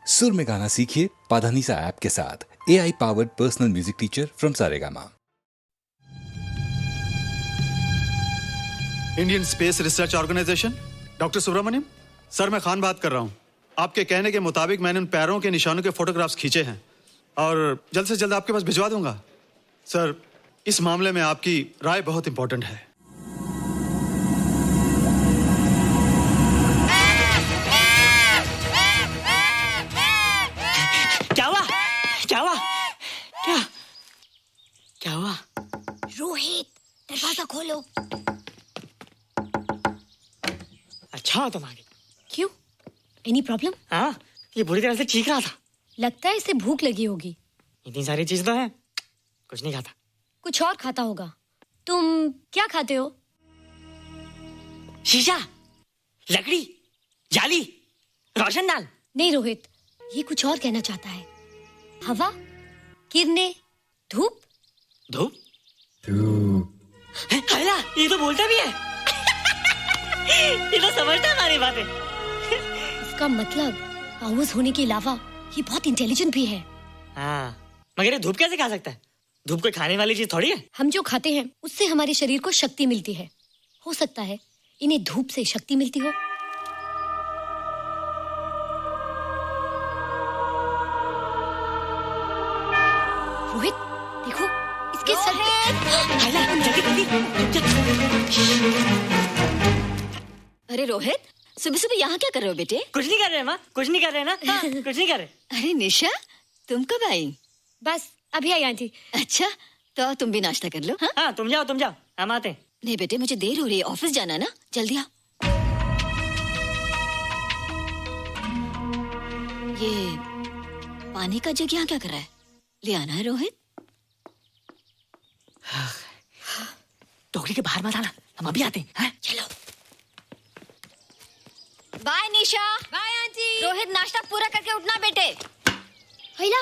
सुर में गाना सीखिए पाधानीसा ऐप के साथ। AI powered personal music teacher from Saregama. Indian Space Research Organisation, doctor Subramaniam sir, मैं खान बात कर रहा हूँ। आपके कहने के मुताबिक मैंने उन पैरों के निशानों के फोटोग्राफ्स खींचे हैं और जल्द से जल्द आपके पास भिजवा दूंगा। सर, इस मामले में आपकी राय बहुत इंपॉर्टेंट है। क्या हुआ? रोहित, दरवाजा खोलो। अच्छा हो तुम आ गए। क्यों? Any problem? हाँ, ये बुरी तरह से चीख रहा था। लगता है इसे भूख लगी होगी। इतनी सारी चीज तो है, कुछ नहीं खाता। कुछ और खाता होगा। तुम क्या खाते हो? शीशा, लकड़ी, जाली, रोशनदान। नहीं रोहित, ये कुछ और कहना चाहता है। हवा, किरणें, धूप। धूप? हैला, ये तो बोलता भी है। ये तो समझता है हमारी बातें। इसका मतलब पावर्स होने के अलावा ये बहुत इंटेलिजेंट भी है। हाँ, मगर ये धूप कैसे खा सकता है? धूप कोई खाने वाली चीज थोड़ी है। हम जो खाते हैं उससे हमारे शरीर को शक्ति मिलती है। हो सकता है इन्हें धूप से शक्ति मिलती हो। रोहित, देखो इसके सर अरे रोहित, सुबह सुबह यहाँ क्या कर रहे हो बेटे? कुछ नहीं कर रहे माँ, कुछ नहीं कर रहे ना। हाँ, कुछ नहीं कर रहे। अरे निशा, तुम कब आई? बस अभी आई आंटी। अच्छा, तो तुम भी नाश्ता कर लो। हाँ, हाँ, तुम जाओ, हम आते हैं। नहीं बेटे, मुझे देर हो रही है, ऑफिस जाना है ना, जल्दी आओ। ये पानी का जग यहाँ क्या कर रहा है? ले आना है रोहित। टोकरी के बाहर मत आना, हम अभी आते हैं। चलो। Bye Nisha. Bye aunty. Rohit, नाश्ता पूरा करके उठना बेटे। हैला,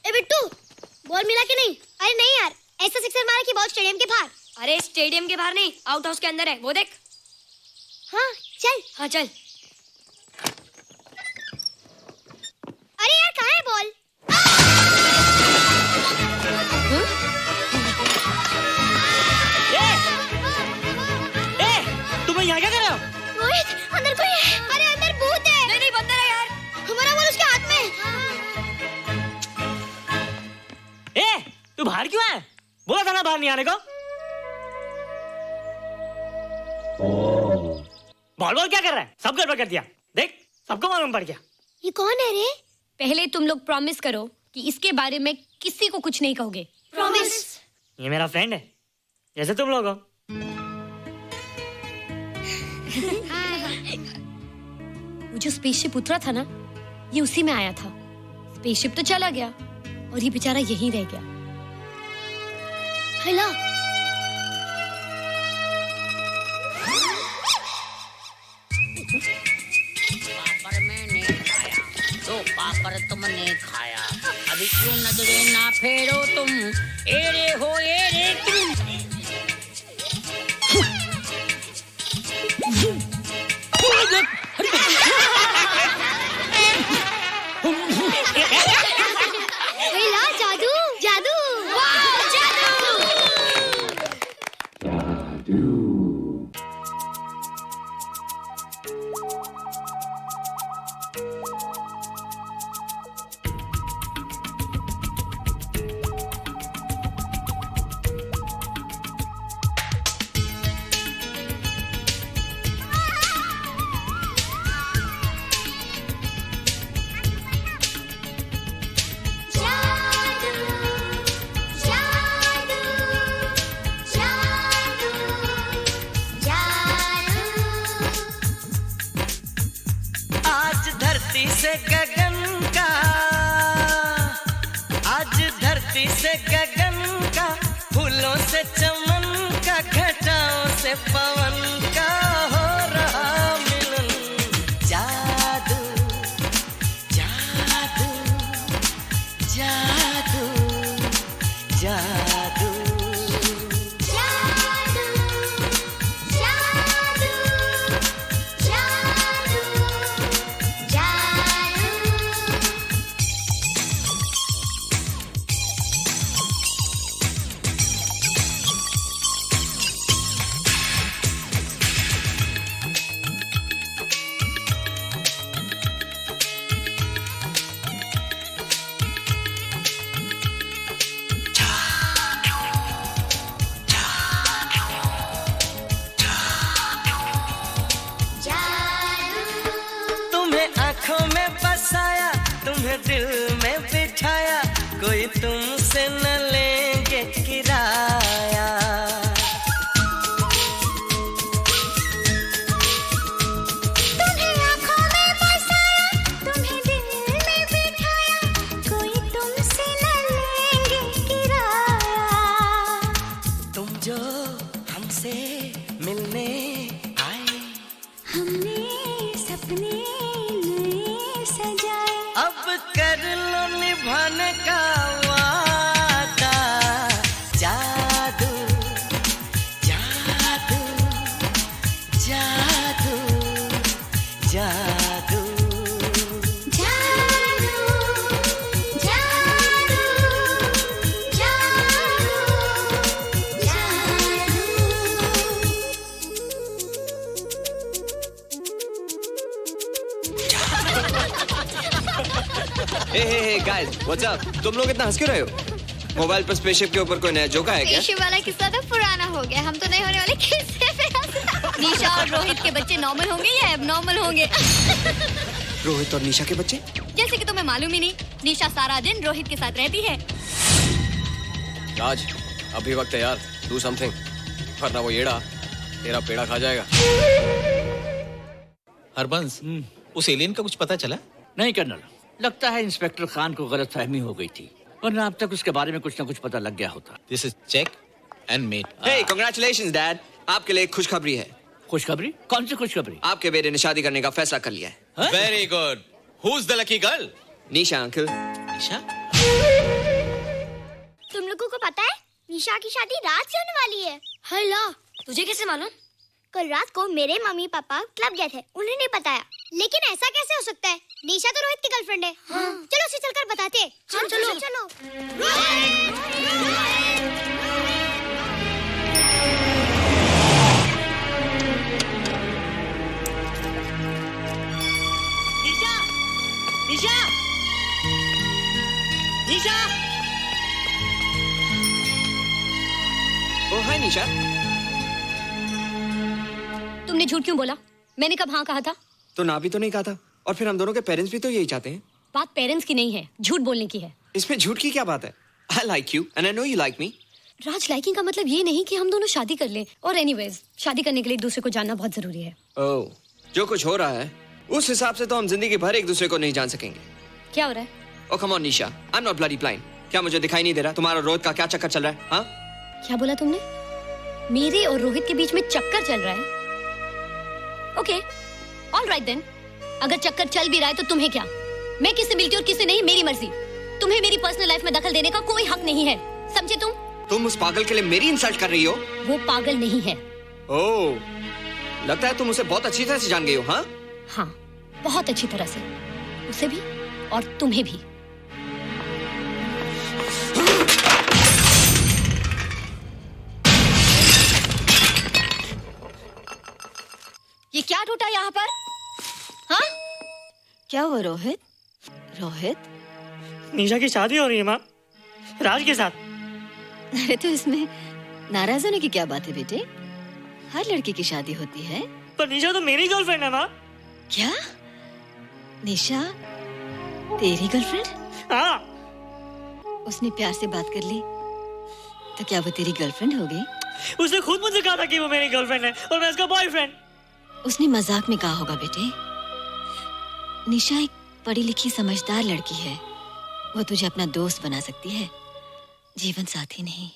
ए बिट्टू, बॉल मिला कि नहीं? अरे नहीं यार, ऐसा सिक्सर मारा कि बॉल स्टेडियम के बाहर। अरे स्टेडियम के बाहर नहीं, आउट हाउस के अंदर है, वो देख। हाँ चल। हाँ चल। अरे यार, कहाँ है बॉल? तुम यहाँ क्या कर रहे हो? रोहित, अंदर कोई है। अरे अंदर भूत है। नहीं बंदर है यार। हमारा बॉल उसके हाथ में। तू बाहर क्यों है? बोला था ना बाहर नहीं आने को। बॉल क्या कर रहा है? सब गड़बड़ कर दिया। देख, सबको मालूम पड़ गया। ये कौन है रे? पहले तुम लोग प्रॉमिस करो कि इसके बारे में किसी को कुछ नहीं कहोगे। प्रॉमिस। ये मेरा फ्रेंड है, जैसे तुम लोग हो। वो जो स्पेसशिप उतरा था ना, ये उसी में आया था। स्पेसशिप तो चला गया और ये बेचारा यहीं रह गया। हैला, पापड़ मैंने खाया, दो पापड़ तुमने खाया, अभी क्यों नजरे ना फेरो तुम, एरे हो एरे तुम। हैला, जादू जादू। वाह, जादू। आज धरती से गगन का, आज धरती से गगन का, फूलों से चमन का, घटाओं से पवन का हो रहा मिलन। जादू जादू जादू जादू। दिल में बिठाया, कोई तुमसे न लेंगे किराया। तुम्हें आँखों में बसाया, तुम्हें दिल में बिठाया, कोई तुमसे न लेंगे किराया। तुम जो हमसे मिलने आए, हमने सपने नए सजाए, अब कर लो निभाने का वादा। जादू जादू जादू जादू जादू जादू जादू हे गाइस, व्हाट्स अप? तुम लोग इतना हंस क्यों रहे हो? मोबाइल पर स्पेसशिप के ऊपर कोई नया जोक है क्या? स्पेसशिप वाला किस्सा तो पुराना हो गया, हम तो नहीं होने वाले किस्से पे हंसना। निशा और रोहित के बच्चे नॉर्मल होंगे या एबनॉर्मल होंगे? रोहित और निशा के बच्चे? जैसे कि तुम्हें मालूम ही नहीं, निशा सारा दिन रोहित के साथ रहती है। राज, अभी वक्त है यार, डू समथिंग, वरना वो येड़ा तेरा पेड़ा खा जाएगा। हरबंस, उस एलियन का कुछ पता चला? नहीं कर्नल, लगता है इंस्पेक्टर खान को गलतफहमी हो गई थी, वरना अब तक उसके बारे में कुछ न कुछ पता लग गया होता। This is check and mate. Hey, congratulations dad, आपके लिए एक खुशखबरी है। खुशखबरी? कौन सी खुशखबरी? आपके बेटे ने शादी करने का फैसला कर लिया है। Very good. Who is the lucky girl? Nisha uncle. Nisha? तुम लोगों को पता है निशा की शादी रात से होने वाली है। हल्ला, तुझे कैसे मालूम? कल रात को मेरे मम्मी पापा क्लब गए थे, उन्होंने बताया। लेकिन ऐसा कैसे हो सकता है? निशा तो रोहित की गर्लफ्रेंड है। चलो उसे चलकर बताते हैं। चलो चलो। निशा! निशा! निशा! ओ हाय निशा। तुमने झूठ क्यों बोला? मैंने कब हाँ कहा था? तो ना भी तो नहीं कहा था, और फिर हम दोनों के पेरेंट्स भी तो यही चाहते हैं। बात पेरेंट्स की नहीं है, झूठ बोलने की है। इसमें झूठ की क्या बात है? I like you and I know you like me. Raj, liking का मतलब ये नहीं कि हम दोनों शादी कर लें। और एनीवेज, शादी करने के लिए एक दूसरे को जानना बहुत जरूरी है। ओह, जो कुछ हो रहा है उस हिसाब से तो हम जिंदगी भर एक दूसरे को नहीं जान सकेंगे। क्या हो रहा है? Oh come on Nisha, I am not bloody blind. क्या मुझे दिखाई नहीं दे रहा तुम्हारा रोहित का क्या चक्कर चल रहा है? हाँ, क्या बोला तुमने? मेरे और रोहित के बीच में चक्कर चल रहा है? Okay, all right then. अगर चक्कर चल भी रहा है तो तुम्हें क्या? मैं किससे मिलती हूँ और किससे नहीं, मेरी मर्जी। तुम्हें मेरी पर्सनल लाइफ में दखल देने का कोई हक नहीं है, समझे तुम? तुम उस पागल के लिए मेरी इंसल्ट कर रही हो? वो पागल नहीं है। ओह, लगता है तुम उसे बहुत अच्छी तरह से जान गई हो। हाँ हाँ, बहुत अच्छी तरह से, उसे भी और तुम्हें भी। ये क्या टूटा यहाँ पर? हाँ? क्या हुआ रोहित? रोहित, निशा की शादी हो रही है माँ, राज के साथ। अरे तो इसमें नाराज होने की क्या बात है बेटे? हर लड़की की शादी होती है। पर निशा तो मेरी गर्लफ्रेंड है माँ। क्या? निशा तेरी गर्लफ्रेंड? हाँ। उसने प्यार से बात कर ली तो क्या वो तेरी गर्लफ्रेंड हो गई? उसने खुद मुझसे कहा था कि वो मेरी गर्लफ्रेंड है और मैं उसका बॉयफ्रेंड। उसने मजाक में कहा होगा बेटे। निशा एक पढ़ी लिखी समझदार लड़की है, वो तुझे अपना दोस्त बना सकती है, जीवन साथी नहीं।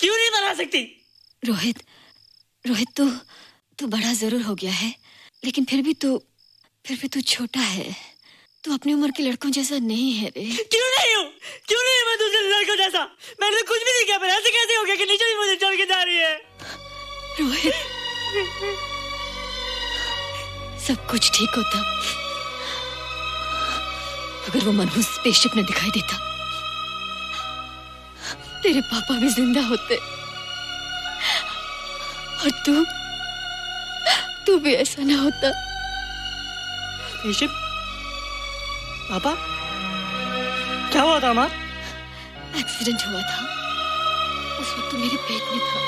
क्यों नहीं बना सकती? रोहित, रोहित तू बड़ा जरूर हो गया है, लेकिन फिर भी तू छोटा है। तू अपनी उम्र के लड़कों जैसा नहीं है रे। क्यों नहीं हूँ? क्यों नहीं है मैं दूसरे लड़कों जैसा? मैंने तो कुछ भी नहीं किया, पर ऐसे कैसे हो गया कि निशा भी मुझे चल के जा रही है? रोहित, सब कुछ ठीक होता अगर वो मनहूस स्पेसशिप ने दिखाई देता। तेरे पापा भी जिंदा होते और तू भी ऐसा ना होता। स्पेसशिप? पापा? क्या हुआ था माँ? एक्सीडेंट हुआ था, उस वक्त तू मेरे पेट में था।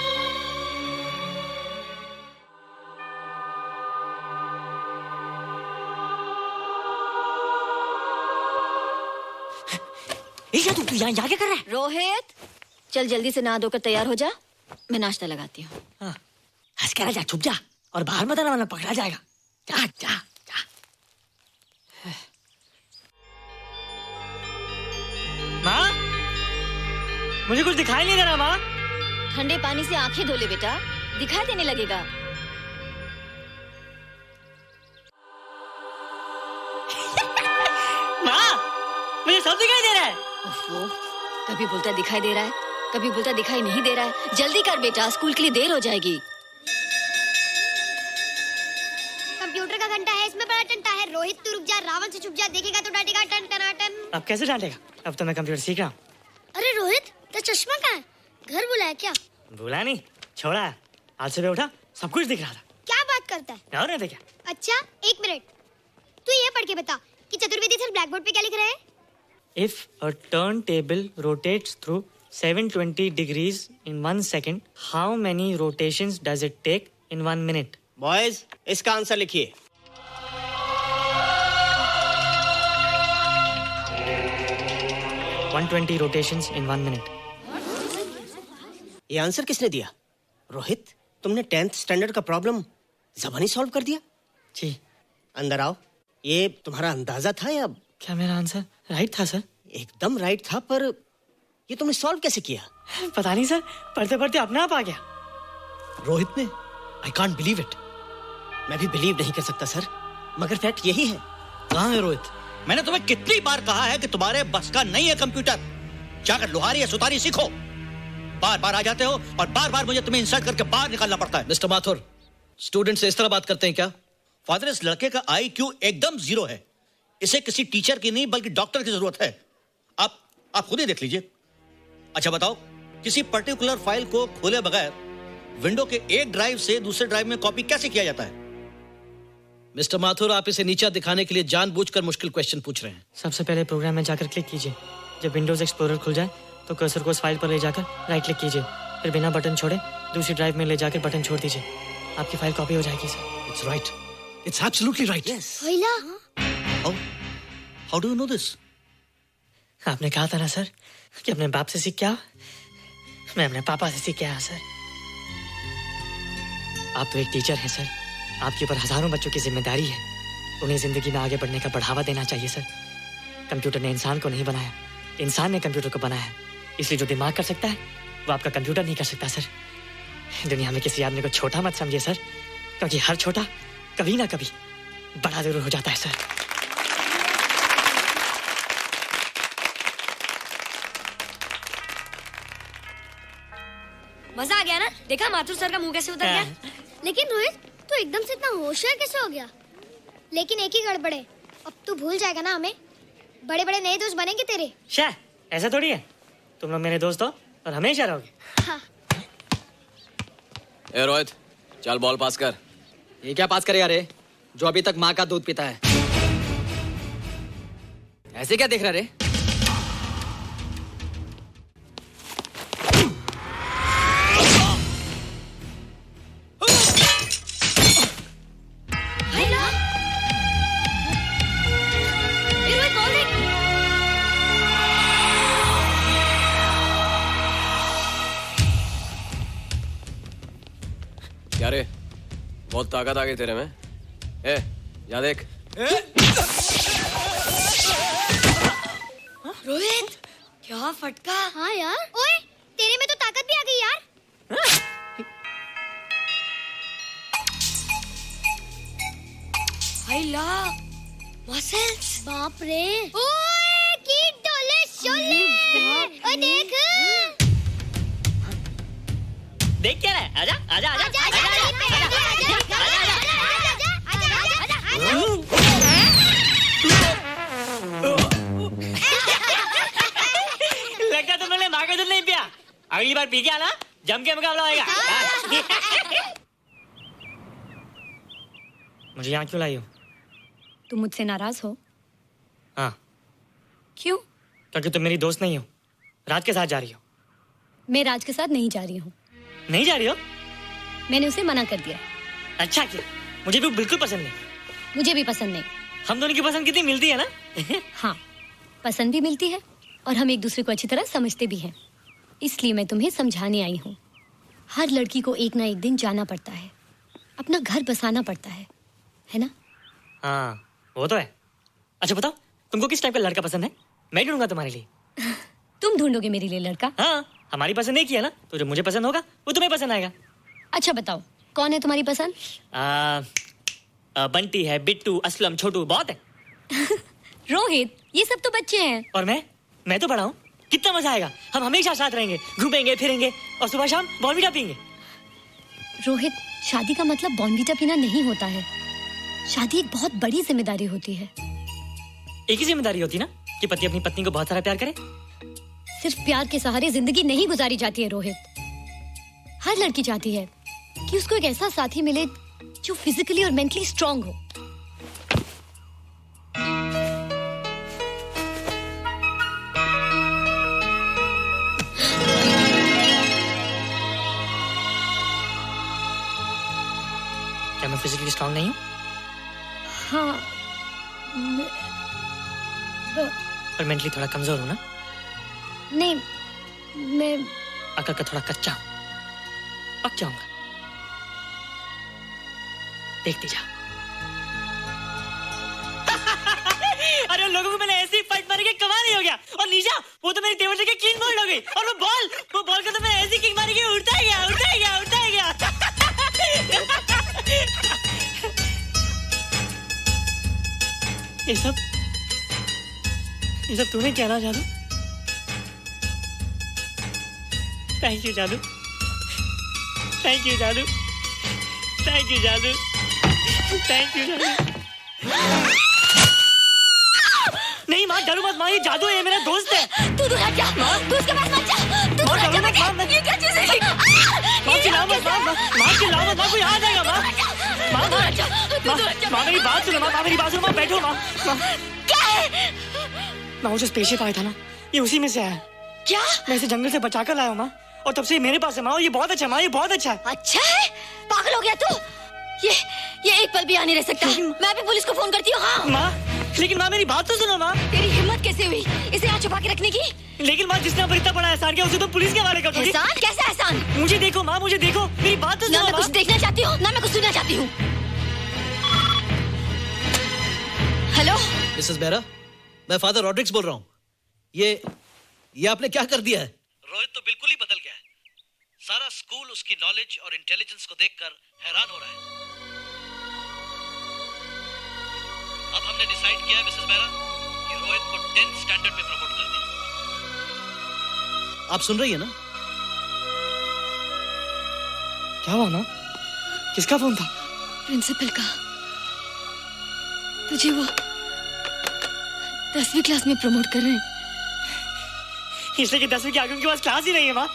निशा तू यहाँ क्या कर रहा है? रोहित, चल जल्दी से नहा धोकर तैयार हो जा, मैं नाश्ता लगाती हूँ। हंस कर जा, छुप जा और बाहर मत आना वरना पकड़ा जाएगा। जा जा जा। माँ, मुझे कुछ दिखाई नहीं दे रहा माँ। ठंडे पानी से आंखें धो ले बेटा, दिखाई देने लगेगा। माँ, मुझे सब दिखाई दे रहा है। ओफो, कभी बोलता दिखाई दे रहा है, कभी बोलता दिखाई नहीं दे रहा है। जल्दी कर बेटा, स्कूल के लिए देर हो जाएगी। कंप्यूटर का घंटा है, इसमें बड़ा टंटा है। रोहित तू रुक जा, रावण से छुप जा, देखेगा तो डांटेगा टन टनाटन। अब कैसे डांटेगा? अब तो मैं कंप्यूटर सीख रहा हूँ। अरे रोहित, तेरा चश्मा कहाँ है? घर बुलाया क्या? भूला नहीं, छोड़ा। आज सुबह उठा, सब कुछ दिख रहा था। क्या बात करता है? और नहीं देखा। अच्छा, एक मिनट, तू ये पढ़ के बता कि चतुर्वेदी सर ब्लैक बोर्ड पे क्या लिख रहे हैं? If a turntable rotates through 720 degrees in 1 second, how many rotations does it take in 1 minute? Boys, इसका आंसर लिखिए। One 120 rotations in 1 minute. ये आंसर किसने दिया? रोहित, तुमने 10th स्टैंडर्ड का प्रॉब्लम ज़बानी सॉल्व कर दिया? जी। अंदर आओ। ये तुम्हारा अंदाजा था या? क्या मेरा आंसर राइट था सर? एकदम राइट था, पर ये तुमने सॉल्व कैसे किया? पता नहीं सर, पढ़ते पढ़ते अपने आप आ गया। रोहित ने? I can't believe it. मैं भी बिलीव नहीं कर सकता सर, मगर फैक्ट यही है। कहाँ है रोहित? मैंने तुम्हें कितनी बार कहा है कि तुम्हारे बस का नहीं है कंप्यूटर। जाकर लोहारी या सुतारी सीखो। बार बार आ जाते हो और बार बार मुझे तुम्हें इंसल्ट करके बाहर निकालना पड़ता है। मिस्टर माथुर, स्टूडेंट से इस तरह बात करते हैं क्या? फादर, इस लड़के का IQ एकदम 0 है। इसे किसी टीचर की नहीं बल्कि डॉक्टर की जरूरत है। आप खुद ही देख लीजिए। अच्छा बताओ, किसी पर्टिकुलर फाइल को खोले बगैर विंडो के एक ड्राइव से दूसरे ड्राइव में कॉपी कैसे किया जाता है? मिस्टर माथुर, आप इसे नीचा दिखाने के लिए जानबूझकर मुश्किल क्वेश्चन पूछ रहे हैं। सबसे पहले प्रोग्राम में जाकर क्लिक कीजिए। जब विंडोज एक्सप्लोरर खुल जाए तो कर्सर को उस फाइल पर ले जाकर राइट क्लिक कीजिए, फिर बिना बटन छोड़े दूसरी ड्राइव में ले जाकर बटन छोड़ दीजिए। आपकी फाइल कॉपी हो जाएगी sir. It's right, it's absolutely right. How do you know this? आपने कहा था ना सर कि अपने बाप से सीख के आओ। मैं अपने पापा से सीख के आया सर। आप तो एक टीचर हैं सर, आपके ऊपर हजारों बच्चों की जिम्मेदारी है। उन्हें जिंदगी में आगे बढ़ने का बढ़ावा देना चाहिए सर। कंप्यूटर ने इंसान को नहीं बनाया, इंसान ने कंप्यूटर को बनाया। इसलिए जो दिमाग कर सकता है वो आपका कंप्यूटर नहीं कर सकता सर। दुनिया में किसी आदमी को छोटा मत समझिए सर, क्योंकि हर छोटा कभी ना कभी बड़ा जरूर हो जाता है सर। मजा आ गया ना? देखा माथुर सर का मुंह कैसे उतर गया? लेकिन रोहित, तू एकदम से इतना होशियार कैसे हो गया? लेकिन एक ही गड़बड़ है, अब तू भूल जाएगा ना हमें। बड़े बड़े नए दोस्त बनेंगे तेरे। शाह, ऐसा थोड़ी है। तुम लोग मेरे दोस्त हो और हमेशा रहोगे। हाँ। ए रोहित, चल बॉल पास कर। ये क्या पास करेगा रे, जो अभी तक माँ का दूध पीता है? ऐसे क्या देख रहा रे? क्या रे, बहुत ताकत आ गई तेरे में। ए, जा देख। रोहित, क्या फटका। हाँ यार। ओए, तेरे में तो ताकत भी आ गई यार। हाय ला, मसल्स। बाप रे। ओए, कीट डोले शोले। ओए देख। देख क्या है? आजा आजा आजा आजा आजा लगता तुमने माँ का दूध नहीं पिया। अगली बार पी के आना, जम के मुकाबला होएगा। मुझे यहाँ क्यों लाई हो? तुम मुझसे नाराज हो? हाँ। क्यों? क्योंकि तुम मेरी दोस्त नहीं हो, राज के साथ जा रही हो। मैं राज के साथ नहीं जा रही हूँ। नहीं जा रही हो? मैंने उसे मना कर दिया। अच्छा किया, मुझे भी बिल्कुल पसंद नहीं। मुझे भी पसंद नहीं। हम दोनों की पसंद कितनी मिलती है ना? हाँ, पसंद भी मिलती है और हम एक दूसरे को अच्छी तरह समझते भी हैं। इसलिए मैं तुम्हें समझाने आई हूँ। हर लड़की को एक ना एक दिन जाना पड़ता है, अपना घर बसाना पड़ता है ना? हाँ वो तो है। अच्छा बताओ, तुमको किस टाइप का लड़का पसंद है? मैं ढूंढूंगा तुम्हारे लिए। तुम ढूंढोगे मेरे लिए लड़का? हाँ, हमारी पसंद एक ही है ना, तो जो मुझे पसंद होगा वो तुम्हें पसंद आएगा। अच्छा बताओ, कौन है तुम्हारी पसंद? बंटी है, बिट्टू, असलम, छोटू, बहुत है। रोहित, ये सब तो बच्चे हैं। और मैं तो बड़ा हूँ। कितना मजा आएगा, हम हमेशा साथ रहेंगे, घूमेंगे फिरेंगे और सुबह शाम बॉर्नवीटा पीएंगे। रोहित, शादी का मतलब बॉर्नवीटा पीना नहीं होता है। शादी एक बहुत बड़ी जिम्मेदारी होती है। एक ही जिम्मेदारी होती है ना कि पति अपनी पत्नी को बहुत सारा प्यार करे। सिर्फ प्यार के सहारे जिंदगी नहीं गुजारी जाती है रोहित। हर लड़की चाहती है कि उसको एक ऐसा साथी मिले जो फिजिकली और मेंटली स्ट्रांग हो। क्या मैं फिजिकली स्ट्रांग नहीं हूँ? हाँ, पर मेंटली थोड़ा कमजोर हूँ ना? नहीं, मैं अकल का थोड़ा कच्चा हूँ, पक जाऊंगा। देखती जा। अरे लोगों को मैंने ऐसी फाइट मारी कि कमाल ही हो गया। और निशा, वो तो मेरी टेबल से क्लीन बोल्ड हो गई। और वो बॉल का तो मैंने ऐसी किक मारी कि उड़ता ही गया। ये सब तूने क्या ना जादू? थैंक यू जादू। थैंक यू जादू। थैंक यू जादू। थैंक यू जादू। नहीं माँ, डरो मत माँ, ये जादू है, मेरा दोस्त है। तू दूर हट जा, तू उसके पास मत जा। तू दूर हट जा बेटे। ये क्या चीज़ है? माँ चिल्लाओ मत, माँ चिल्लाओ मत, माँ कोई आ जाएगा। माँ मेरी बात सुनो, माँ मेरी बात सुनो, माँ बैठो। माँ क्या है? माँ वो जो स्पेसशिप आया था ना, ये उसी में से आया। क्या? मैं इसे जंगल से बचा कर लाया हूँ माँ, और तब से मेरे पास है माँ। और ये बहुत अच्छा है माँ, ये बहुत अच्छा है। अच्छा है? पागल हो गया तू? ये एक पल भी आ नहीं रह सकता। मैं भी पुलिस को फोन करती हूँ। हाँ माँ, लेकिन माँ मेरी बात तो सुनो माँ। तेरी हिम्मत कैसे हुई इसे यहाँ छुपा के रखने की? लेकिन माँ, जिसने इतना बड़ा एहसान किया उसे तो पुलिस के हवाले कर दोगी। एहसान? कैसा एहसान? मुझे देखो माँ, मुझे देखो, मेरी बात तो सुनो। ना मैं कुछ देखना चाहती हूँ, ना मैं कुछ सुनना चाहती हूँ। हेलो मिसेस बेरा, मैं फादर रॉड्रिक्स बोल रहा हूँ। ये आपने क्या कर दिया है? रोहित तो बिल्कुल ही बदल गया है। सारा स्कूल उसकी नॉलेज और इंटेलिजेंस को देखकर हैरान हो रहा है। अब हमने डिसाइड किया है मिसेस बेरा कि रोहित को 10th स्टैंडर्ड में प्रमोट कर दें। आप सुन रही है ना? क्या हुआ माँ? किसका फोन था? प्रिंसिपल का। तुझे वो 10वीं क्लास में प्रमोट कर रहे हैं। इसलिए कि 10वीं के आगे उनके पास क्लास ही नहीं है माँ।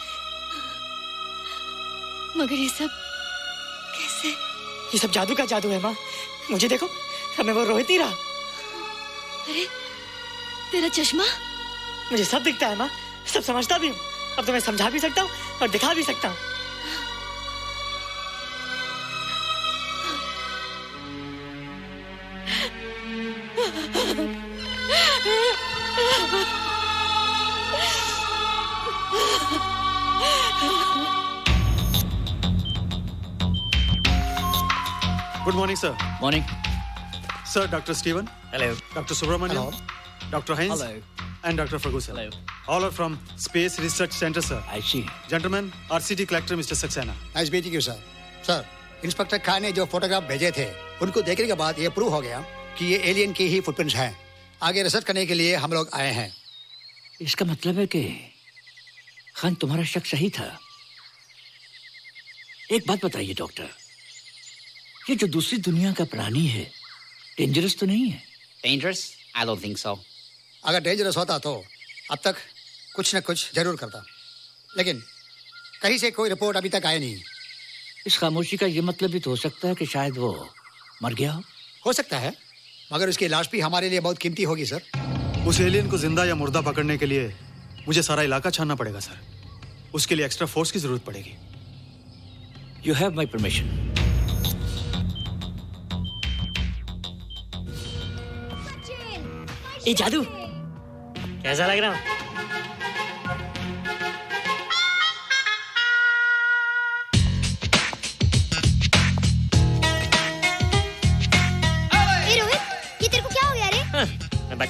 मगर ये सब कैसे? ये सब जादू का जादू है माँ। मुझे देखो, अब मैं वो रोहित ही रहा। अरे तेरा चश्मा? मुझे सब दिखता है माँ, सब समझता भी हूँ। अब तो मैं समझा भी सकता हूँ और दिखा भी सकता हूँ। Good morning, sir. Morning. Sir, Dr. Steven. Hello. Dr. Subramaniam. Dr. Heinz. Hello. And Dr. Ferguson. Hello. All are from Space Research Center, sir. I see. Gentlemen, our city collector, Mr. Saxena. Nice meeting you sir. Sir, inspector Khan ने जो photograph भेजे थे, उनको देखने के बाद ये prove हो गया कि ये एलियन की ही फुटप्रिंट्स हैं। आगे रिसर्च करने के लिए हम लोग आए हैं। इसका मतलब है कि खान, तुम्हारा शक सही था। एक बात बताइए डॉक्टर, ये जो दूसरी दुनिया का प्राणी है, डेंजरस तो नहीं है? Dangerous? I don't think so. अगर डेंजरस होता तो अब तक कुछ न कुछ जरूर करता, लेकिन कहीं से कोई रिपोर्ट अभी तक आई नहीं। इस खामोशी का ये मतलब भी तो हो सकता है कि शायद वो मर गया हो सकता है, मगर उसकी लाश भी हमारे लिए बहुत कीमती होगी सर। उस एलियन को जिंदा या मुर्दा पकड़ने के लिए मुझे सारा इलाका छानना पड़ेगा सर। उसके लिए एक्स्ट्रा फोर्स की जरूरत पड़ेगी। You have my permission. ये जादू कैसा लग रहा हूँ?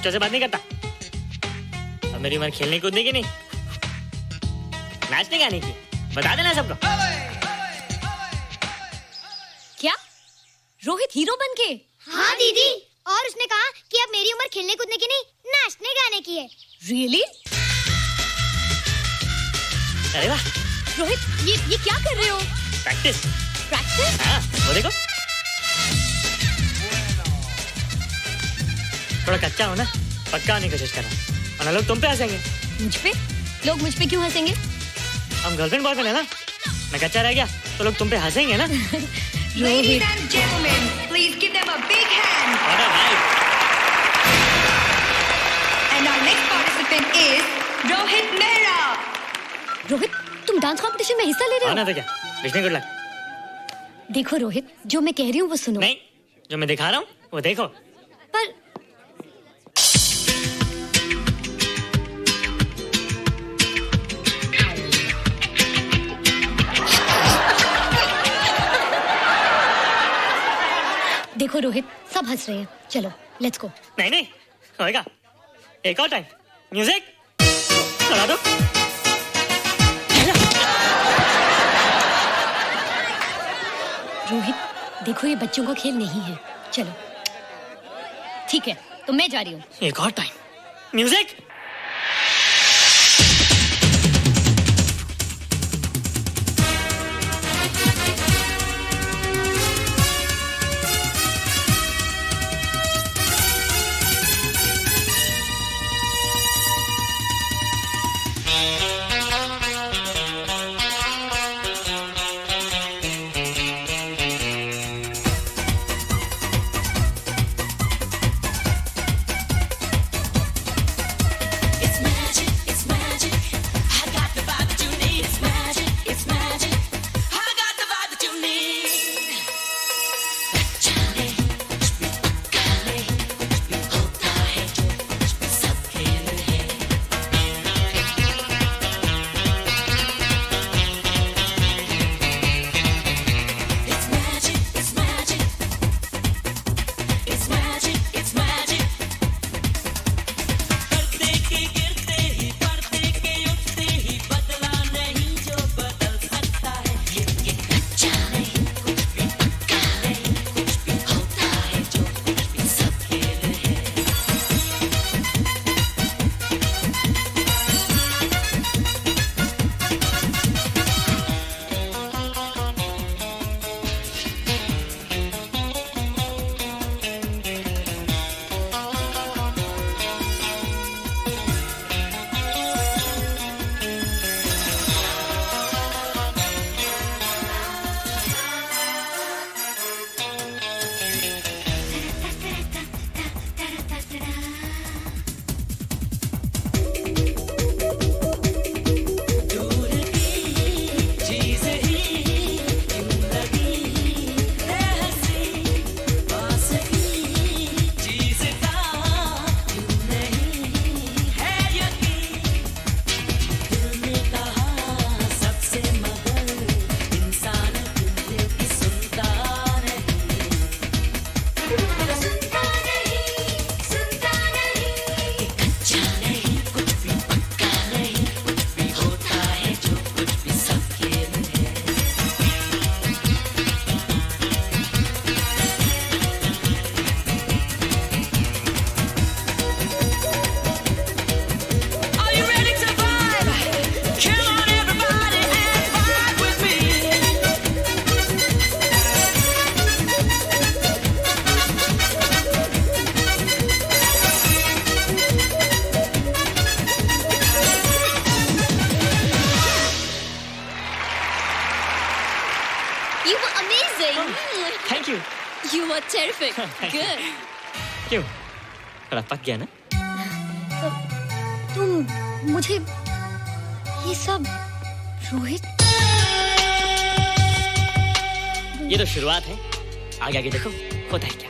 बच्चों से बात नहीं करता। अब मेरी उम्र खेलने कूदने की नहीं, नाचने गाने की। बता देना सबको। क्या रोहित हीरो बन के? हाँ दीदी, और उसने कहा कि अब मेरी उम्र खेलने कूदने की नहीं, नाचने गाने की है। Really? अरे वाह रोहित, ये क्या कर रहे हो? प्रैक्टिस। प्रैक्टिस? हाँ, वो देखो। थोड़ा कच्चा हो ना, पक्का होने की कोशिश करना, वरना लोग तुम पे हंसेंगे। मुझ पे? लोग मुझ पे क्यों हंसेंगे? हम गर्लफ्रेंड बॉयफ्रेंड है ना, मैं कच्चा रह गया तो लोग तुम पे हंसेंगे ना। Ladies and gentlemen, please give them a big hand. What a hype. And our next participant is Rohit Mehra. Rohit, तुम डांस कंपटीशन में हिस्सा ले रहे हो? ना तो क्या, विश मी गुड लक। देखो रोहित, जो मैं कह रही हूँ वो सुनो। नहीं, जो मैं दिखा रहा हूँ वो देखो। पर देखो रोहित, सब हंस रहे हैं। चलो लेट्स गो। नहीं नहीं होएगा, एक और टाइम। म्यूजिक चला दो। रोहित देखो, ये बच्चों का खेल नहीं है। चलो ठीक है, तो मैं जा रही हूँ। एक और time. Music. You were terrific. Good. क्यों? थोड़ा पक गया ना? तुम मुझे ये सब रोहित, ये तो शुरुआत है, आगे आगे देखो होता है क्या।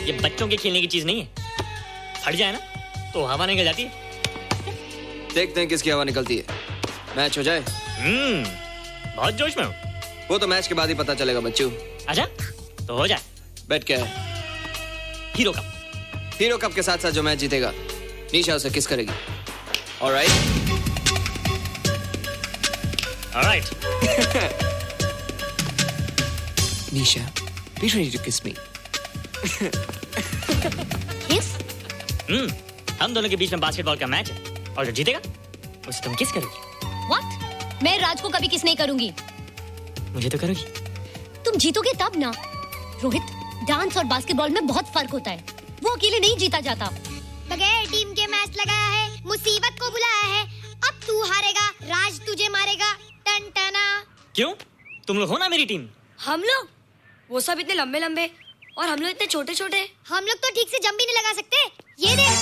ये बच्चों के खेलने की चीज नहीं है, फट जाए ना तो हवा निकल जाती है। देखते हैं किसकी हवा निकलती है। मैच हो जाए। बहुत जोश में हूँ। वो तो मैच के बाद ही पता चलेगा बच्चू। अच्छा तो हो जाए। बेट क्या है? Hero cup. हीरो कप के साथ साथ जो मैच जीतेगा निशा उसे किस करेगी। Alright. Alright. Nisha, be ready to kiss me. किस? हम दोनों के बीच में बास्केटबॉल का मैच है और जो जीतेगा उसे तुम किस करोगी। What? मैं राज को कभी किस नहीं करूंगी। मुझे तो करोगी। तुम जीतोगे तब ना। रोहित, डांस और बास्केटबॉल में बहुत फर्क होता है। वो अकेले नहीं जीता जाता। बगैर टीम के मैच लगाया है, मुसीबत को बुलाया है। अब तू हारेगा, राज तुझे मारेगा। टन टना। क्यों? तुम लोग हो ना मेरी टीम। हम लोग? वो सब इतने लंबे लंबे और हम लोग इतने छोटे छोटे। हम लोग तो ठीक से जंप भी नहीं लगा सकते। ये देख।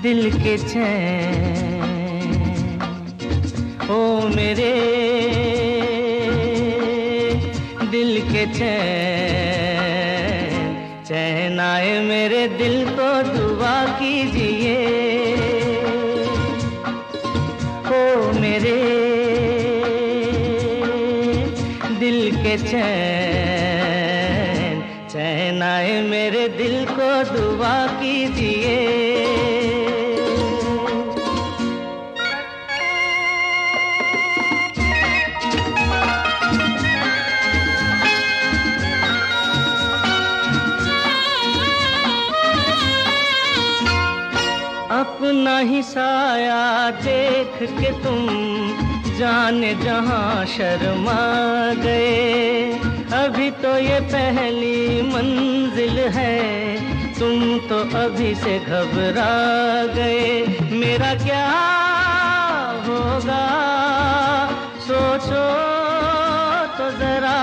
दिल के चैन, ओ मेरे दिल के चैन, चैन आए मेरे दिल को दुआ कीजिए। ओ मेरे दिल के चैन, चैन आए मेरे दिल को दुआ कीजिए। अपना ही साया देख के तुम जाने जहां शर्मा गए। अभी तो ये पहली मंजिल है, तुम तो अभी से घबरा गए। मेरा क्या होगा सोचो तो जरा,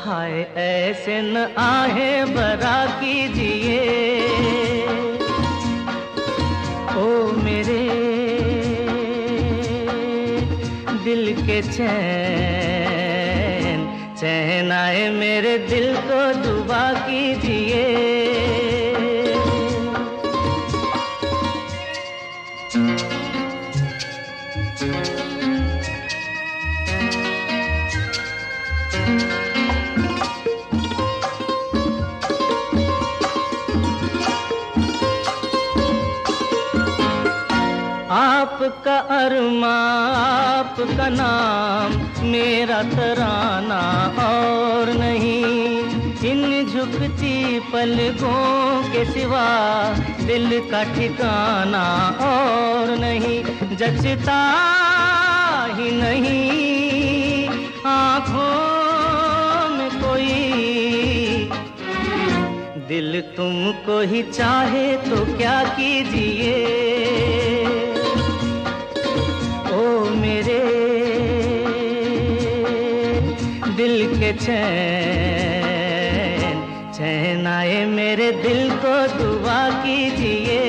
हाय ऐसे न आहे बरा कीजिए। ओ मेरे दिल के चैन, चैन आए मेरे दिल को दुआ कीजिए। आपका अरमा आपका नाम, मेरा तराना और नहीं। इन झुकती पलकों के सिवा दिल का ठिकाना और नहीं। जचता ही नहीं आँखों में कोई, दिल तुमको ही चाहे तो क्या कीजिए। मेरे दिल के चैन, चैन आए मेरे दिल को दुआ कीजिए।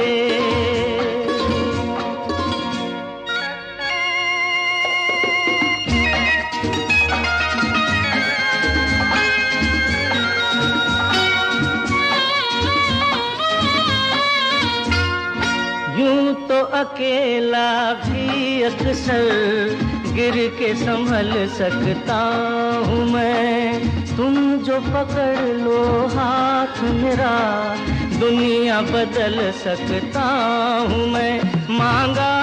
यूं तो अकेला भी अक्सर गिर के संभल सकता हूँ मैं। तुम जो पकड़ लो हाथ मेरा, दुनिया बदल सकता हूँ मैं। मांगा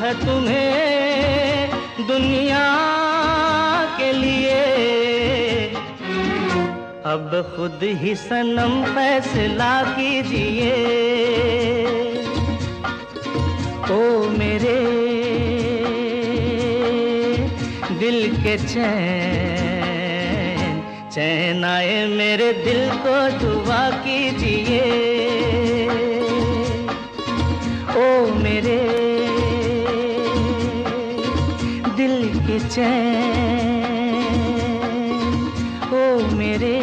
है तुम्हें दुनिया के लिए, अब खुद ही सनम फैसला कीजिए। ओ मेरे दिल के चैन, चैन आए मेरे दिल को दुआ कीजिए, ओ मेरे दिल के चैन, ओ मेरे।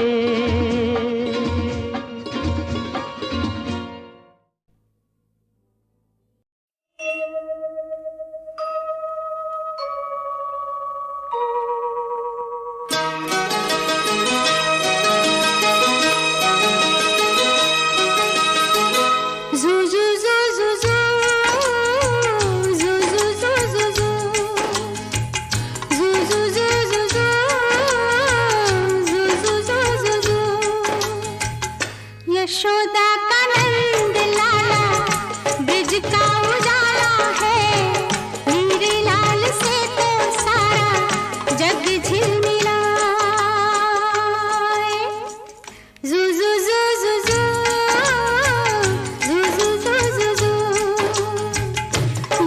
यशोदा का नंद लाला ब्रिज का उजाला है, मेरे लाल से तो सारा जग झिलमिलाए। जू जू जू जू जू जू जू जू जू जू।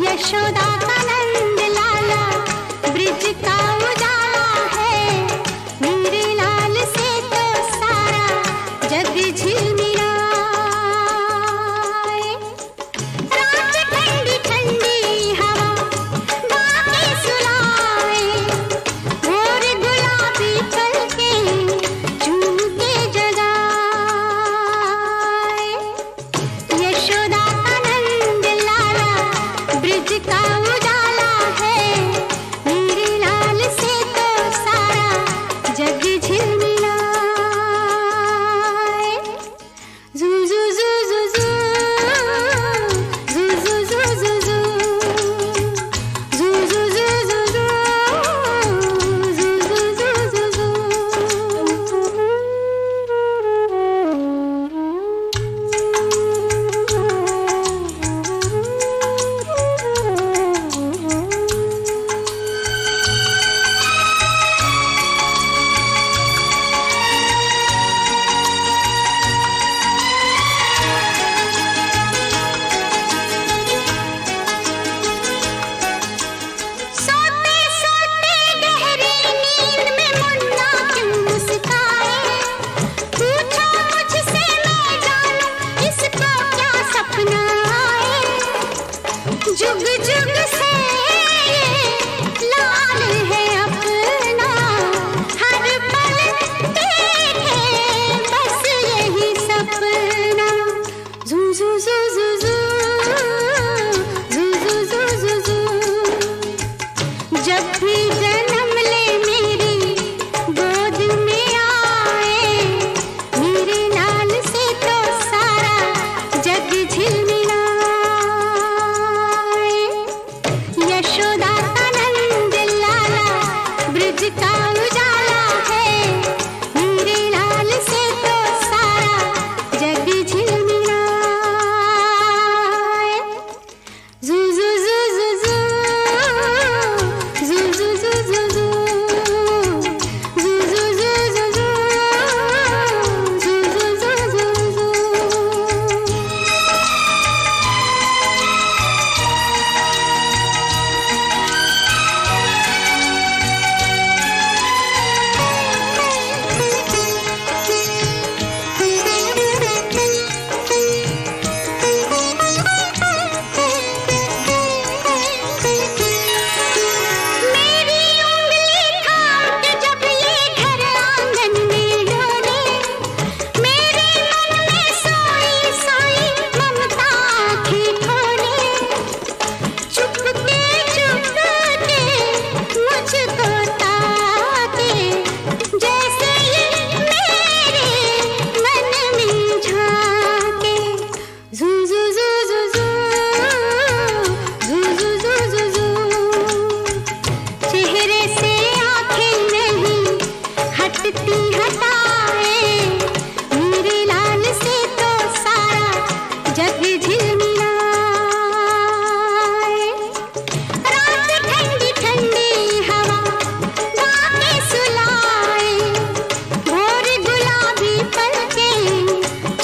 यशोदा का नंद लाला ब्रिज का उजाला है, मेरे लाल से तो सारा जग झिलमिलाए। जुग जुग से लाल है अपना, हर पल देखे बस यही सपना। जू जू जू जू जू जू जू जू जू जू। जब भी जन्म ले मेरी गोद में आए, मेरे लाल से तो सारा जग झिलमिलाए। यशोदा का नंद लाला ब्रिज का उजाला है, मेरे लाल से तो सारा जग झिलमिलाए। जू जू जू जू जू जू जू जू जू जू जू जू जू जू जू जू जू जू। मेरी उंगली थाम के जब ये घर आंगन में डोले, मेरे मन में सोई सोई ममता आँखें खोले। चुपके चुपके मुझको ताके, जैसे ये मेरे मन में झांके। जू जू जू जू जू जू जू जू जू जू। चेहरे से आंखें नहीं हटती हटाए, मेरे लाल से तो सारा जग झिलमिलाए। रात ठंडी ठंडी हवा बातें सुलाए, भोर गुलाबी पलकें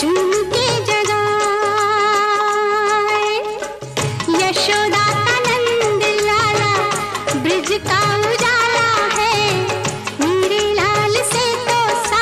चूम के जगाए। यशोदा का नंद लाला ब्रिज का उजाला है, मेरे लाल से तो सारा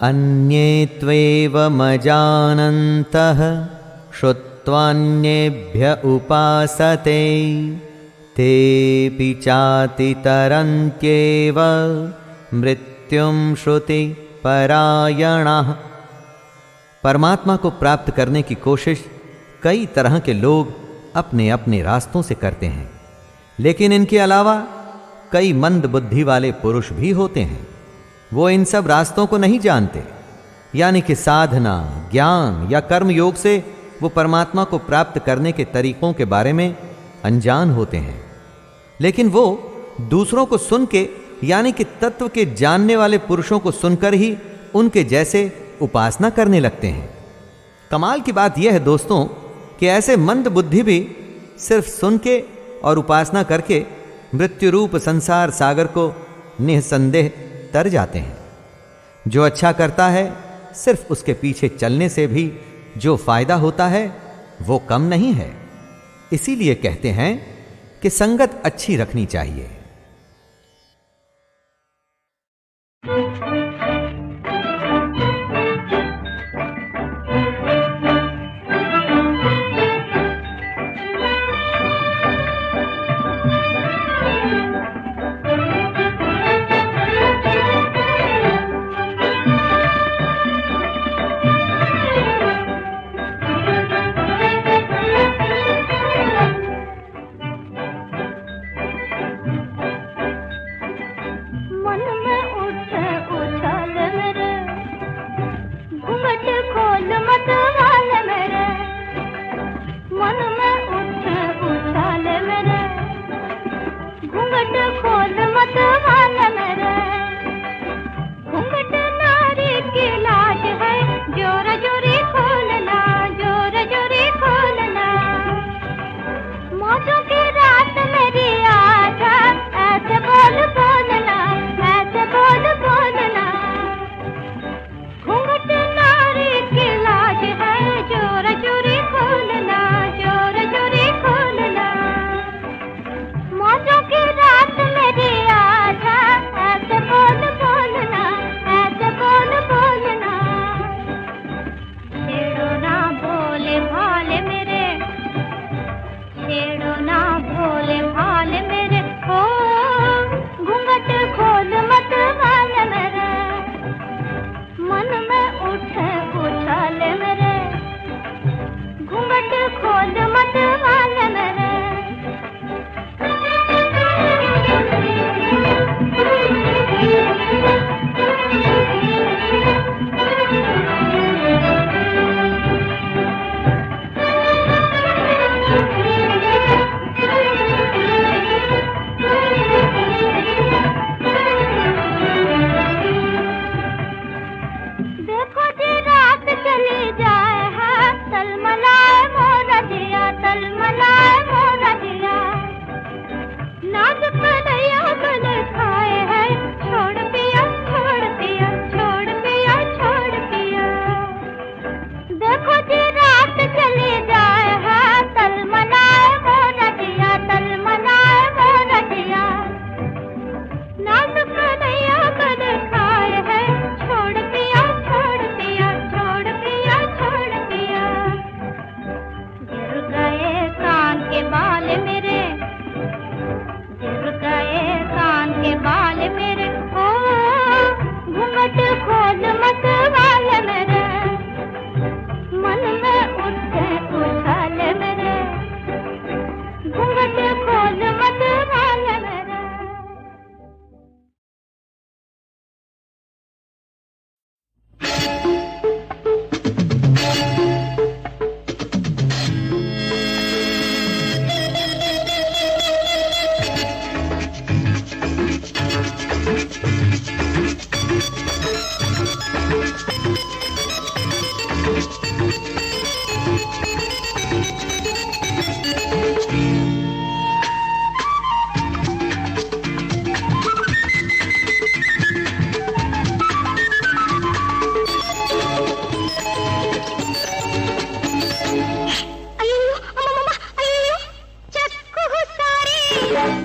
अन्ये त्वेवमजानन्तः श्रुत्वान्येभ्य उपासते तेऽपि चातितरन्त्येव मृत्युं श्रुति परायणाः। परमात्मा को प्राप्त करने की कोशिश कई तरह के लोग अपने अपने रास्तों से करते हैं, लेकिन इनके अलावा कई मंद बुद्धि वाले पुरुष भी होते हैं। वो इन सब रास्तों को नहीं जानते, यानी कि साधना, ज्ञान या कर्म योग से वो परमात्मा को प्राप्त करने के तरीकों के बारे में अनजान होते हैं। लेकिन वो दूसरों को सुन के, यानी कि तत्व के जानने वाले पुरुषों को सुनकर ही उनके जैसे उपासना करने लगते हैं। कमाल की बात यह है दोस्तों कि ऐसे मंद बुद्धि भी सिर्फ सुन के और उपासना करके मृत्यु रूप संसार सागर को निसंदेह तर जाते हैं। जो अच्छा करता है, सिर्फ उसके पीछे चलने से भी जो फायदा होता है वो कम नहीं है। इसीलिए कहते हैं कि संगत अच्छी रखनी चाहिए।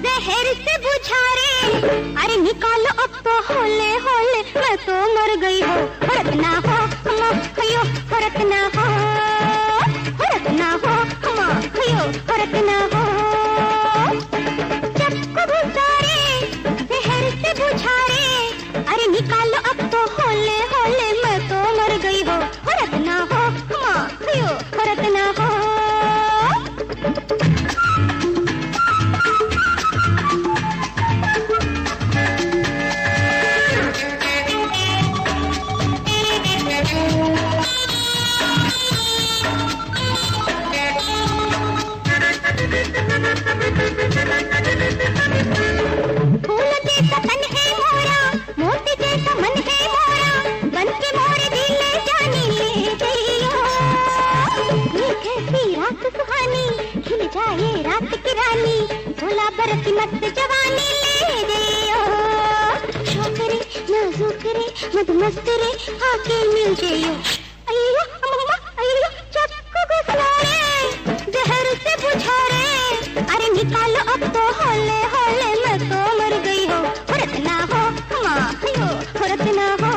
जहर से बुझा रे अरे निकालो अब तो होले होले, मैं तो मर गई हो। फर्क ना हो खयो, फर्क ना हो, फर्क ना हो खयो, फर्क ना हो। चक्कू घुसारे, जहर से बुझारे, अरे निकालो अब तो होले होले, मैं तो मर गई हो। फर्क ना हो खयो, फर्क ना हो। फूल जैसा तन है मोरा, मोती जैसा मन है मोरा, बन के मोरे दिल ले जाने ले गइयो। ये कैसी रात सुहानी, खिल जाए रात की रानी, 16 बरस की मस्त जवानी ले गइयो। शौक रे नाजुक रे मदमस्त रे, आके मिल जाइयो। अय्यो अम्मा अय्यो, चक्कू घुसा रे, जहर से बुझा रे, अरे निकालो अब तो होले होले, मैं तो मर गई हो। फर्क ना हो खयो, फर्क ना हो।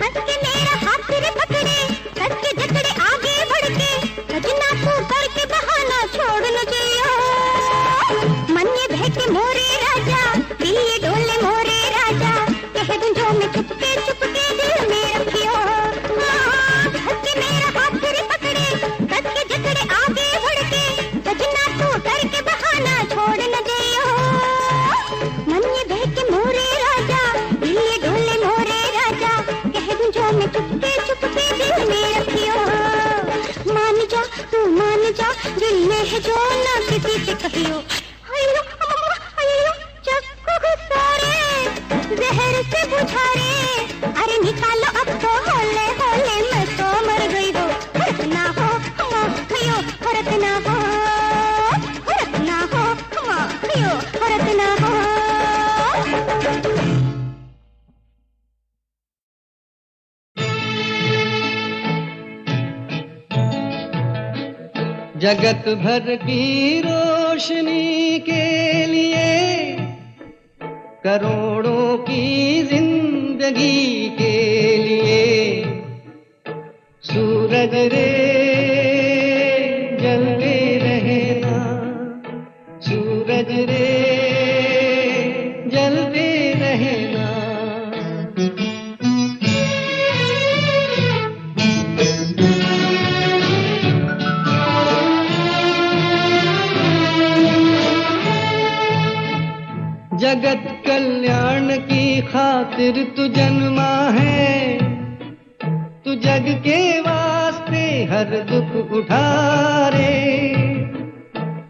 हंस के मेरा हाथ तेरे पकड़े, कस के जकड़े आगे बढ़ के, सजना तू करके बहाना छोड़ न जाइयो। मन ये बहके मोरे राजा, दिल ये डोले मोरे राजा, कह दूं जो मैं चुपके चुपके दिल में रखियो। हंस के मेरा हाथ तेरे पकड़े, कस के जकड़े आगे बढ़ के, सजना तू करके बहाना छोड़ न जाइयो। मन ये बहके मोरे राजा, दिल ये डोले मोरे राजा, कह दूं जो मैं चुपके चुपके दिल में रखियो। मान जा तू मान जा, दिल में है जो ना किसी से कहियो। अय्यो अम्मा अय्यो, चक्कू घुसा रे, जहर से बुझा रे, अरे निकालो अब तो होले होले, मैं तो मर गई हो। फर्क ना हो खयो, फर्क ना हो, फर्क ना हो खयो, फर्क ना हो। जगत भर की रोशनी के लिए, करोड़ों की जिंदगी के लिए, सूरज रे जलते रहना, सूरज रे जलते रहना। जगत कल्याण की खातिर तू जन्मा है, तू जग के वास्ते हर दुख उठा रे।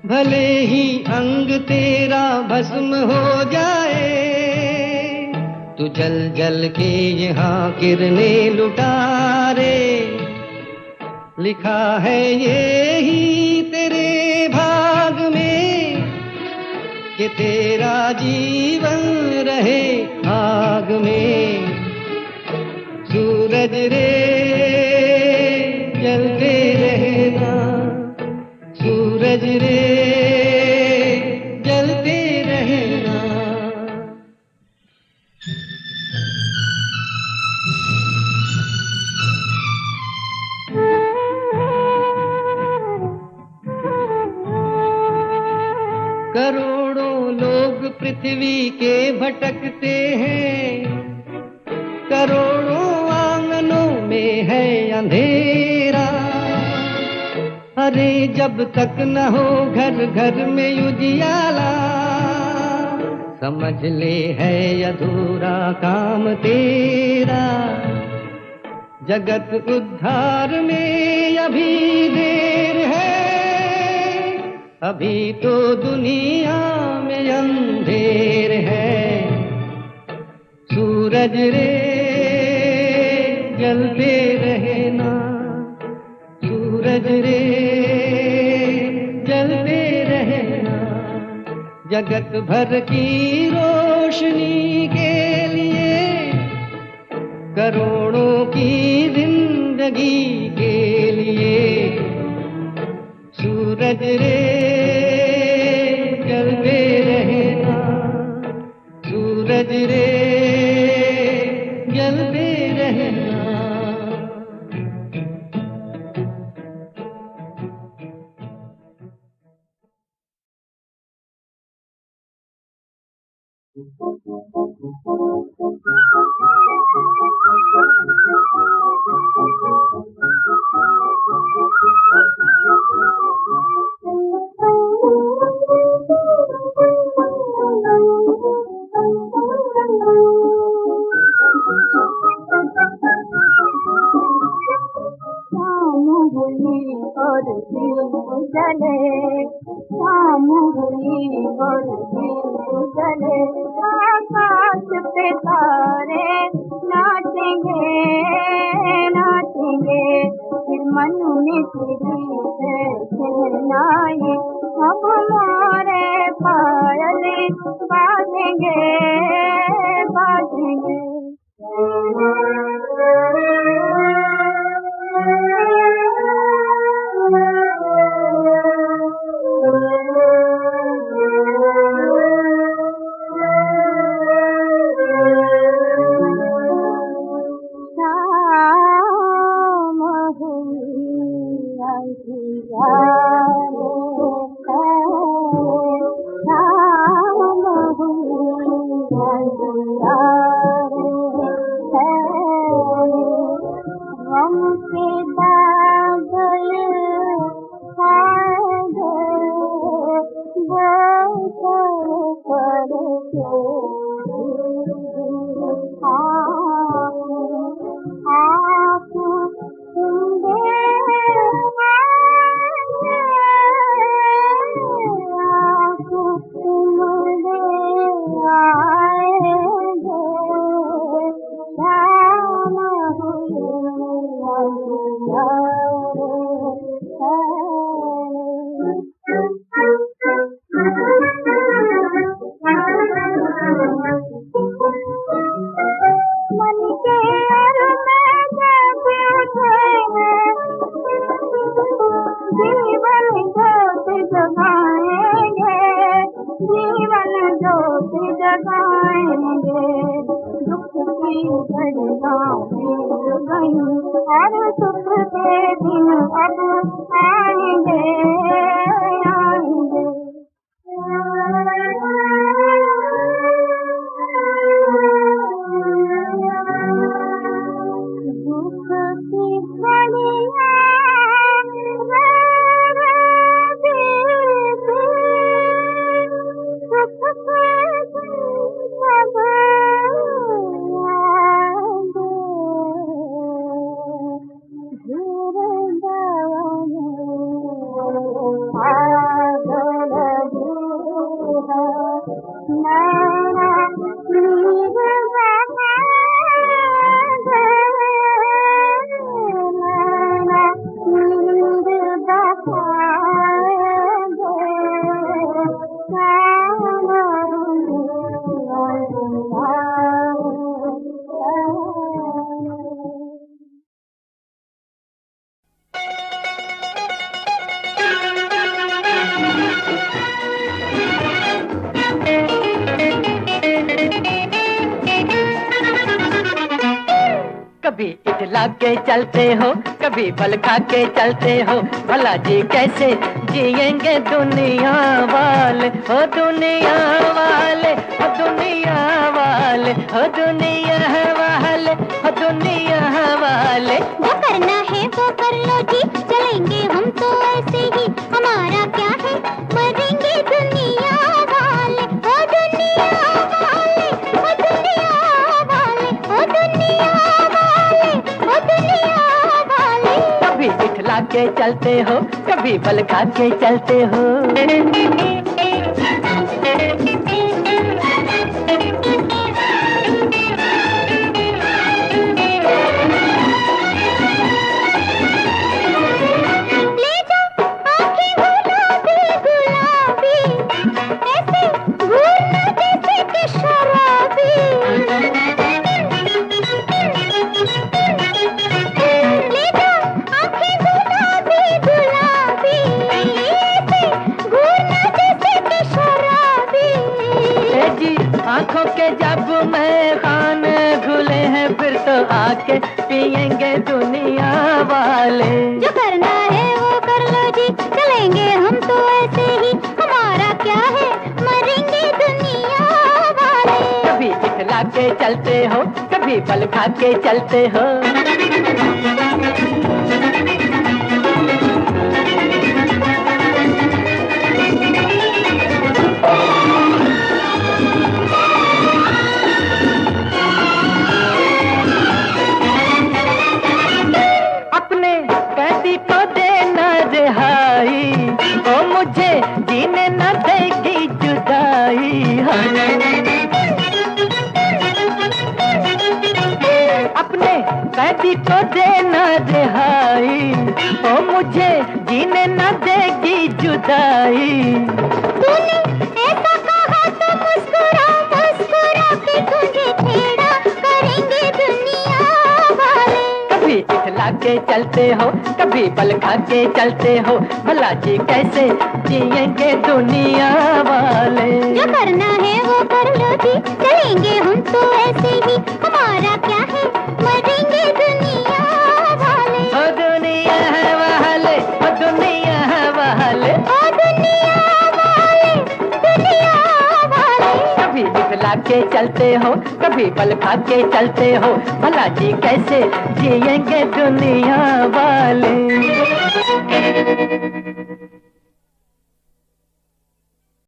भले ही अंग तेरा भस्म हो जाए, तू जल जल के यहाँ किरणें लुटा रे। लिखा है ये ही तेरे भाग में, कि तेरा जीवन रहे आग में। सूरज रे जलते रहना, सूरज रे जलते रहना। करोड़ों लोग पृथ्वी के भटकते हैं, करोड़ों आंगनों में है अंधेरा। अरे जब तक न हो घर घर में उजियाला, समझ ले है अधूरा काम तेरा। जगत उद्धार में अभी देर है, अभी तो दुनिया में अंधेर है। सूरज रे जलते रहना, सूरज रे जलते रहना, जगत भर की रोशनी के लिए, करोड़ों की जिंदगी के लिए। सूरज रे जलते रहना, सूरज रे जलते रहना। आकाश पे तारे नाचेंगे नाचेंगे, फिर मन में शहनाई सब मोरे पायल बाजेंगे बाजेंगे। कभी इठला के चलते हो, कभी बल खा के चलते हो, भला जी कैसे जिएंगे दुनिया वाले, हो दुनिया वाले, हो दुनिया वाले, हो दुनिया वाले, हो दुनिया वाले। जो करना है वो कर लो जी, चलेंगे हम तो ऐसे ही, हमारा क्या है मरेंगे दुनिया वाले, हो दुनिया वाले, हो दुनिया वाले, हो दुनिया कभी इठला के चलते हो, कभी बल खा के चलते हो। ले जाओ आंखें गुलाबी गुलाबी, ऐसे आके पिएंगे दुनिया वाले। जो करना है वो कर लो जी, चलेंगे हम तो ऐसे ही, हमारा क्या है मरेंगे दुनिया वाले। कभी इठला के चलते हो, कभी बल खा के चलते हो। अपने कैदी को देना रिहाई, ओ मुझे जीने न देगी जुदाई। अपने कैदी को देना रिहाई, ओ मुझे जीने न देगी जुदाई। तूने ऐसा कहा तो मुस्कुरा मुस्कुरा के तुझे छेड़ा, करेंगे दुनिया वाले। कभी इठला के चलते हो, कभी बल खा के चलते हो, भला जी कैसे जिएंगे दुनिया वाले। जो करना है वो कर लो जी, चलेंगे हम तो ऐसे ही, हमारा क्या है मरेंगे दुनिया वाले। ओ दुनिया है वाले, ओ दुनिया है वाले, ओ दुनिया वाले, दुनिया वाले। कभी दिखला के चलते हो, कभी बल खा के चलते हो, भला जी कैसे जिएंगे दुनिया वाले।